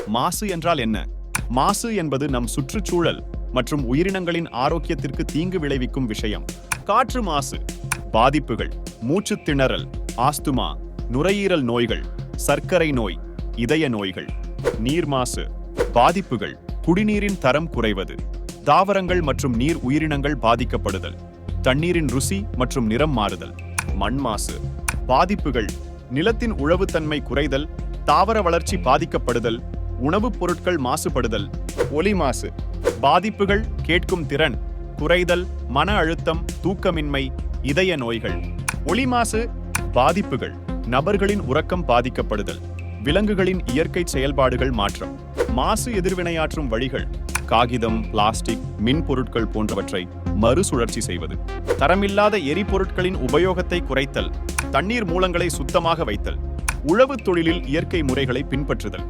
மாசு என்றால் என்ன? மாசு என்பது நம் சுற்றுச்சூழல் மற்றும் உயிரினங்களின் ஆரோக்கியத்திற்கு தீங்கு விளைவிக்கும் விஷயம். காற்று மாசு பாதிப்புகள்: மூச்சுத் திணறல், ஆஸ்துமா, நுரையீரல் நோய்கள், சர்க்கரை நோய், இதய நோய்கள். நீர் மாசு பாதிப்புகள்: குடிநீரின் தரம் குறைவது, தாவரங்கள் மற்றும் நீர் உயிரினங்கள் பாதிக்கப்படுதல், தண்ணீரின் ருசி மற்றும் நிறம் மாறுதல். மண் மாசு பாதிப்புகள்: நிலத்தின் உழவுத்தன்மை குறைதல், தாவர வளர்ச்சி பாதிக்கப்படுதல், உணவுப் பொருட்கள் மாசுபடுதல். ஒலி மாசு பாதிப்புகள்: கேட்கும் திறன் குறைதல், மன அழுத்தம், தூக்கமின்மை, இதய நோய்கள். ஒலி மாசு பாதிப்புகள்: நபர்களின் உறக்கம் பாதிக்கப்படுதல், விலங்குகளின் இயற்கை செயல்பாடுகள் மாற்றம். மாசு எதிர்வினையாற்றும் வழிகள்: காகிதம், பிளாஸ்டிக், மின் பொருட்கள் போன்றவற்றை மறுசுழற்சி செய்வது, தரமில்லாத எரிபொருட்களின் உபயோகத்தை குறைத்தல், தண்ணீர் மூலங்களை சுத்தமாக வைத்தல், உழவுத் தொழிலில் இயற்கை முறைகளை பின்பற்றுதல்.